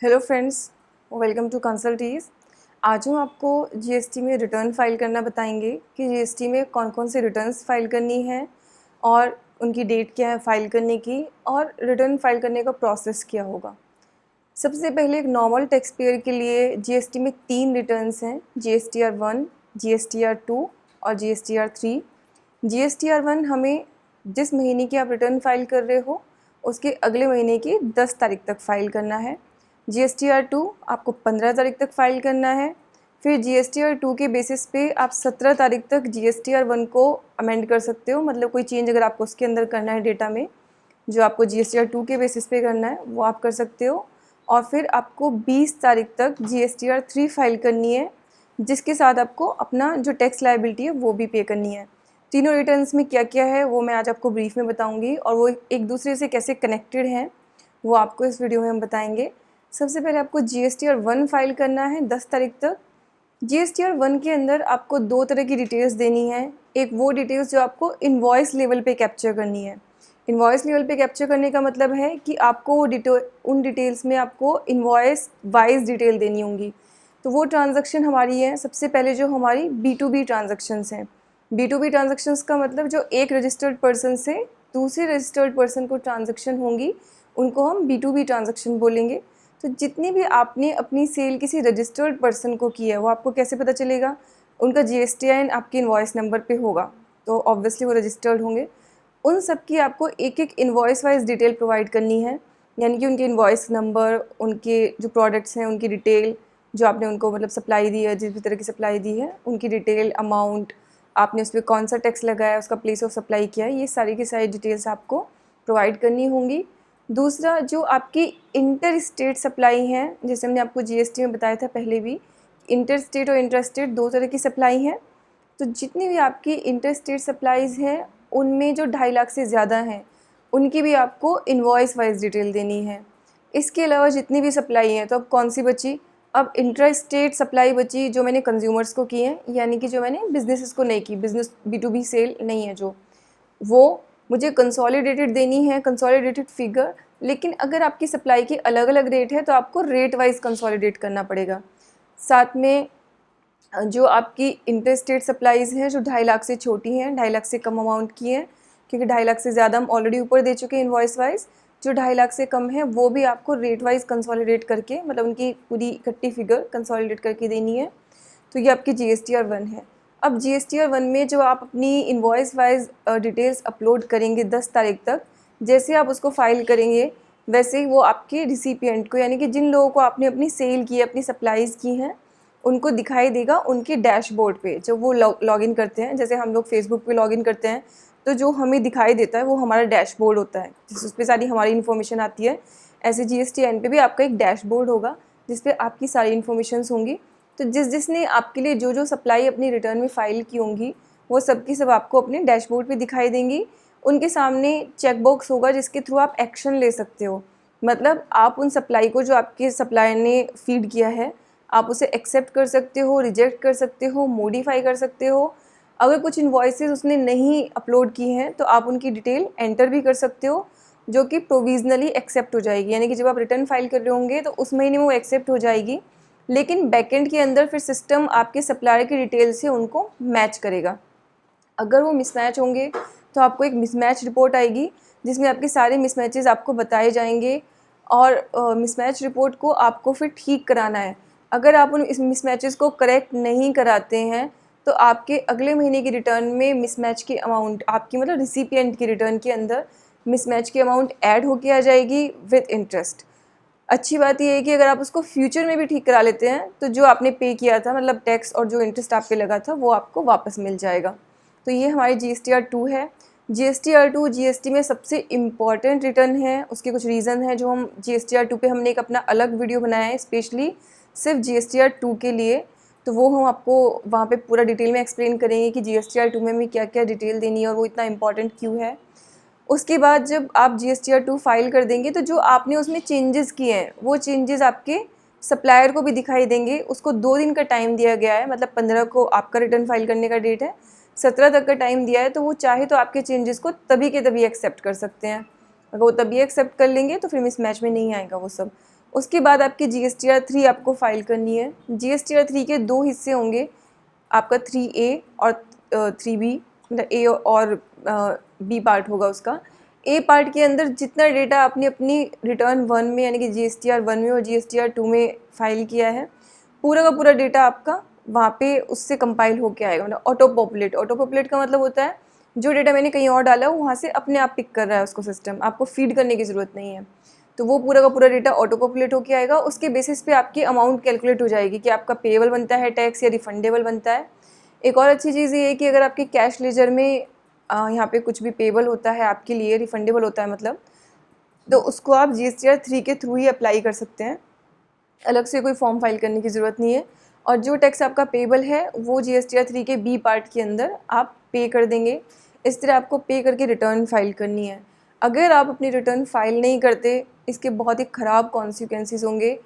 Hello friends, welcome to कंसल्टीज। आज हम आपको जीएसटी में रिटर्न फाइल करना बताएंगे कि जीएसटी में कौन कौन से रिटर्न्स फाइल करनी है और उनकी डेट क्या है फाइल करने की, और रिटर्न फाइल करने का प्रोसेस क्या होगा। सबसे पहले एक नॉर्मल टैक्स पेयर के लिए जीएसटी में 3 रिटर्न्स हैं, GSTR 1, GSTR 2 और GSTR 3। GSTR 1 हमें जिस महीने की आप रिटर्न फाइल कर रहे हो उसके अगले महीने की 10 तारीख तक फाइल करना है। GSTR 2 आपको 15 तारीख तक फाइल करना है। फिर GSTR 2 के बेसिस पे आप 17 तारीख तक GSTR 1 को अमेंड कर सकते हो, मतलब कोई चेंज अगर आपको उसके अंदर करना है डेटा में जो आपको GSTR 2 के बेसिस पे करना है वो आप कर सकते हो। और फिर आपको 20 तारीख तक GSTR 3 फाइल करनी है, जिसके साथ आपको अपना जो टैक्स लायबिलिटी है वो भी पे करनी है। तीनों रिटर्न्स में क्या क्या है वो मैं आज आपको ब्रीफ में बताऊंगी, और वो एक दूसरे से कैसे कनेक्टेड हैं वो आपको इस वीडियो में हम बताएंगे। सबसे पहले आपको GSTR 1 फाइल करना है 10 तारीख तक। GSTR 1 के अंदर आपको 2 तरह की डिटेल्स देनी है। एक वो डिटेल्स जो आपको इनवॉइस लेवल पे कैप्चर करनी है। इनवॉइस लेवल पे कैप्चर करने का मतलब है कि आपको उन डिटेल्स में आपको इनवॉइस वाइज डिटेल देनी होंगी। तो वो ट्रांजैक्शन हमारी है सबसे पहले जो हमारी B2B ट्रांजैक्शंस हैं। B2B ट्रांजैक्शंस का मतलब जो एक रजिस्टर्ड पर्सन से दूसरे रजिस्टर्ड पर्सन को ट्रांजैक्शन होंगी उनको हम B2B ट्रांजैक्शन बोलेंगे। तो जितनी भी आपने अपनी सेल किसी रजिस्टर्ड पर्सन को की है वो आपको कैसे पता चलेगा? उनका GSTIN आपके इनवॉइस नंबर पे होगा, तो ऑब्वियसली वो रजिस्टर्ड होंगे। उन सब की आपको एक एक इनवॉइस वाइज डिटेल प्रोवाइड करनी है, यानी कि उनके इनवॉइस नंबर, उनके जो प्रोडक्ट्स हैं उनकी डिटेल, जो आपने उनको मतलब सप्लाई दी है, जिस भी तरह की सप्लाई दी है उनकी डिटेल, अमाउंट, आपने उस पर कौन सा टैक्स लगाया, उसका प्लेस ऑफ सप्लाई क्या है, ये सारी की सारी डिटेल्स आपको प्रोवाइड करनी होंगी। दूसरा, जो आपकी इंटर स्टेट सप्लाई हैं, जैसे हमने आपको GST में बताया था पहले भी, इंटर स्टेट और इंटर स्टेट 2 तरह की सप्लाई हैं। तो जितनी भी आपकी इंटर स्टेट सप्लाईज़ हैं उनमें जो 2.5 लाख से ज़्यादा हैं उनकी भी आपको इनवॉइस वाइज डिटेल देनी है। इसके अलावा जितनी भी सप्लाई हैं, तो अब कौन सी बची? अब इंटर स्टेट सप्लाई बची जो मैंने कंज्यूमर्स को की है, यानी कि जो मैंने बिजनेसेस को नहीं की, बिजनेस B2B सेल नहीं है जो, वो मुझे कंसोलिडेटेड देनी है, कंसोलिडेटेड फिगर। लेकिन अगर आपकी सप्लाई की अलग अलग रेट है तो आपको रेट वाइज कंसोलिडेट करना पड़ेगा। साथ में जो आपकी इंटर स्टेट सप्लाईज़ हैं जो 2.5 लाख से छोटी हैं, 2.5 लाख से कम अमाउंट की हैं, क्योंकि 2.5 लाख से ज़्यादा हम ऑलरेडी ऊपर दे चुके हैं इनवॉइस वाइज। जो 2.5 लाख से कम है वो भी आपको रेट वाइज कंसोलिडेट करके, मतलब उनकी पूरी इकट्ठी फिगर कंसोलिडेट करके देनी है। तो ये आपकी GSTR 1 है। अब GSTR 1 में जो आप अपनी इनवॉइस वाइज डिटेल्स अपलोड करेंगे 10 तारीख तक, जैसे आप उसको फाइल करेंगे वैसे ही वो आपके रिसिपिएंट को, यानी कि जिन लोगों को आपने अपनी सेल की है, अपनी सप्लाईज़ की हैं, उनको दिखाई देगा उनके डैशबोर्ड पे। जब वो लॉगिन करते हैं, जैसे हम लोग फेसबुक पे लॉगिन करते हैं, तो जो हमें दिखाई देता है वो हमारा डैशबोर्ड होता है, जिस पर सारी हमारी इन्फॉर्मेशन आती है। ऐसे GSTN पे भी आपका एक डैशबोर्ड होगा जिस पे आपकी सारी इन्फॉर्मेशंस होंगी। तो जिसने आपके लिए जो जो सप्लाई अपनी रिटर्न में फ़ाइल की होंगी वो सब की सब आपको अपने डैशबोर्ड पे दिखाई देंगी। उनके सामने चेक बॉक्स होगा जिसके थ्रू आप एक्शन ले सकते हो। मतलब आप उन सप्लाई को जो आपके सप्लायर ने फीड किया है आप उसे एक्सेप्ट कर सकते हो, रिजेक्ट कर सकते हो, मॉडिफाई कर सकते हो। अगर कुछ इन्वॉइसेस उसने नहीं अपलोड की हैं तो आप उनकी डिटेल एंटर भी कर सकते हो, जो कि प्रोविजनली एक्सेप्ट हो जाएगी, यानी कि जब आप रिटर्न फाइल कर रहे होंगे तो उस महीने में वो एक्सेप्ट हो जाएगी। लेकिन बैकएंड के अंदर फिर सिस्टम आपके सप्लायर की डिटेल से उनको मैच करेगा। अगर वो मिसमैच होंगे तो आपको एक मिसमैच रिपोर्ट आएगी जिसमें आपके सारे मिसमैचेस आपको बताए जाएंगे, और मिसमैच रिपोर्ट को आपको फिर ठीक कराना है। अगर आप उन इस मिसमैचेस को करेक्ट नहीं कराते हैं तो आपके अगले महीने की रिटर्न में मिसमैच की अमाउंट, आपकी मतलब रिसिपिएंट की रिटर्न के अंदर मिसमैच की अमाउंट ऐड होके आ जाएगी विद इंटरेस्ट। अच्छी बात यह है कि अगर आप उसको फ्यूचर में भी ठीक करा लेते हैं तो जो आपने पे किया था, मतलब टैक्स और जो इंटरेस्ट आप पे लगा था, वो आपको वापस मिल जाएगा। तो ये हमारी GSTR 2 है। GSTR 2 GST में सबसे इम्पॉर्टेंट रिटर्न है। उसके कुछ रीज़न है जो हम GSTR 2 पे हमने एक अपना अलग वीडियो बनाया है स्पेशली सिर्फ GSTR 2 के लिए। तो वो हम आपको वहाँ पे पूरा डिटेल में एक्सप्लेन करेंगे कि GSTR 2 में हमें क्या क्या डिटेल देनी है और वो इतना इम्पॉर्टेंट क्यों है। उसके बाद जब आप GSTR 2 फाइल कर देंगे तो जो आपने उसमें चेंजेस किए हैं वो चेंजेस आपके सप्लायर को भी दिखाई देंगे। उसको 2 दिन का टाइम दिया गया है, मतलब 15 को आपका रिटर्न फाइल करने का डेट है, 17 तक का टाइम दिया है। तो वो चाहे तो आपके चेंजेस को तभी के तभी एक्सेप्ट कर सकते हैं। अगर वो तभी एक्सेप्ट कर लेंगे तो फिर मिसमैच में नहीं आएगा वो सब। उसके बाद आपकी GSTR 3 आपको फाइल करनी है। GSTR 3 के 2 हिस्से होंगे, आपका 3A और 3B, मतलब A और B पार्ट होगा उसका। A पार्ट के अंदर जितना डेटा आपने अपनी रिटर्न 1 में यानी कि GSTR 1 में और GSTR 2 में फाइल किया है, पूरा का पूरा डेटा आपका वहाँ पे उससे कंपाइल होके आएगा, मतलब ऑटो पॉपुलेट। ऑटो पॉपुलेट का मतलब होता है जो डेटा मैंने कहीं और डाला है वहाँ से अपने आप पिक कर रहा है उसको सिस्टम, आपको फीड करने की ज़रूरत नहीं है। तो वो पूरा का पूरा डेटा ऑटो पॉपुलेट होके आएगा। उसके बेसिस पे आपकी अमाउंट कैलकुलेट हो जाएगी कि आपका पेएबल बनता है टैक्स या रिफंडेबल बनता है। एक और अच्छी चीज़ ये है कि अगर आपके कैश लेजर में यहाँ पे कुछ भी पेएबल होता है आपके लिए, रिफंडेबल होता है मतलब, तो उसको आप GSTR 3 के थ्रू ही अप्लाई कर सकते हैं, अलग से कोई फॉर्म फाइल करने की ज़रूरत नहीं है। और जो टैक्स आपका पेएबल है वो GSTR 3 के B पार्ट के अंदर आप पे कर देंगे। इस तरह आपको पे करके रिटर्न फाइल करनी है। अगर आप अपनी रिटर्न फाइल नहीं करते, इसके बहुत ही ख़राब कॉन्सिक्वेंसेस होंगे।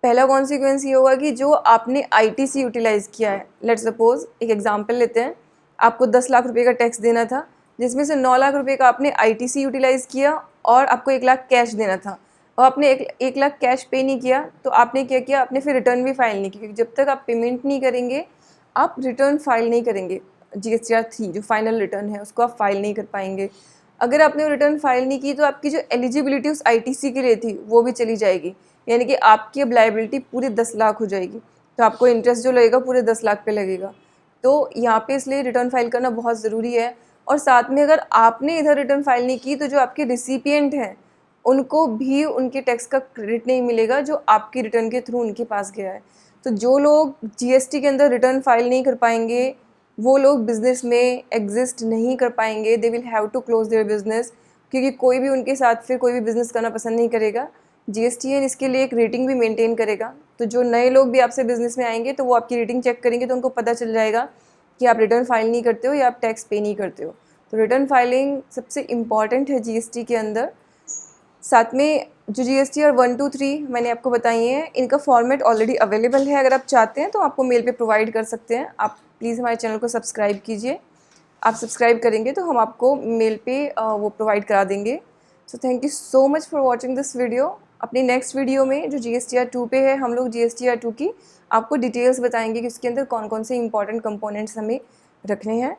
पहला कॉन्सिक्वेंस ये होगा कि जो आपने ITC यूटिलाइज़ किया है, लेट्स सपोज एक एग्जांपल लेते हैं, आपको 10 लाख रुपए का टैक्स देना था, जिसमें से 9 लाख रुपए का आपने ITC यूटिलाइज़ किया और आपको 1 लाख कैश देना था, और आपने एक लाख कैश पे नहीं किया, तो आपने क्या किया, आपने फिर रिटर्न भी फाइल नहीं की, क्योंकि जब तक आप पेमेंट नहीं करेंगे आप रिटर्न फाइल नहीं करेंगे। GSTR 3 जो फाइनल रिटर्न है उसको आप फाइल नहीं कर पाएंगे। अगर आपने रिटर्न फाइल नहीं की तो आपकी जो एलिजिबिलिटी उस ITC के लिए थी वो भी चली जाएगी, यानी कि आपकी अब लायबिलिटी पूरे 10 लाख हो जाएगी, तो आपको इंटरेस्ट जो लगेगा पूरे 10 लाख पे लगेगा। तो यहाँ पे इसलिए रिटर्न फाइल करना बहुत ज़रूरी है। और साथ में अगर आपने इधर रिटर्न फाइल नहीं की तो जो आपके रिसिपिएंट हैं उनको भी उनके टैक्स का क्रेडिट नहीं मिलेगा जो आपकी रिटर्न के थ्रू उनके पास गया है। तो जो लोग GST के अंदर रिटर्न फाइल नहीं कर पाएंगे वो लोग बिज़नेस में एग्जिस्ट नहीं कर पाएंगे, they will have to close their business, क्योंकि कोई भी उनके साथ फिर कोई भी बिज़नेस करना पसंद नहीं करेगा। GSTN इसके लिए एक रेटिंग भी मेंटेन करेगा, तो जो नए लोग भी आपसे बिज़नेस में आएंगे तो वो आपकी रेटिंग चेक करेंगे तो उनको पता चल जाएगा कि आप रिटर्न फाइल नहीं करते हो या आप टैक्स पे नहीं करते हो। तो रिटर्न फाइलिंग सबसे इम्पॉर्टेंट है GST के अंदर। साथ में जो GSTR 1, 2, 3 मैंने आपको बताई हैं, इनका फॉर्मेट ऑलरेडी अवेलेबल है, अगर आप चाहते हैं तो आपको मेल पे प्रोवाइड कर सकते हैं। आप प्लीज़ हमारे चैनल को सब्सक्राइब कीजिए, आप सब्सक्राइब करेंगे तो हम आपको मेल पे वो प्रोवाइड करा देंगे। So thank you so much for watching this video. अपनी नेक्स्ट वीडियो में जो GSTR 2 पे है, हम लोग GSTR 2 की आपको डिटेल्स बताएंगे कि उसके अंदर कौन कौन से इंपॉर्टेंट कंपोनेंट्स हमें रखने हैं।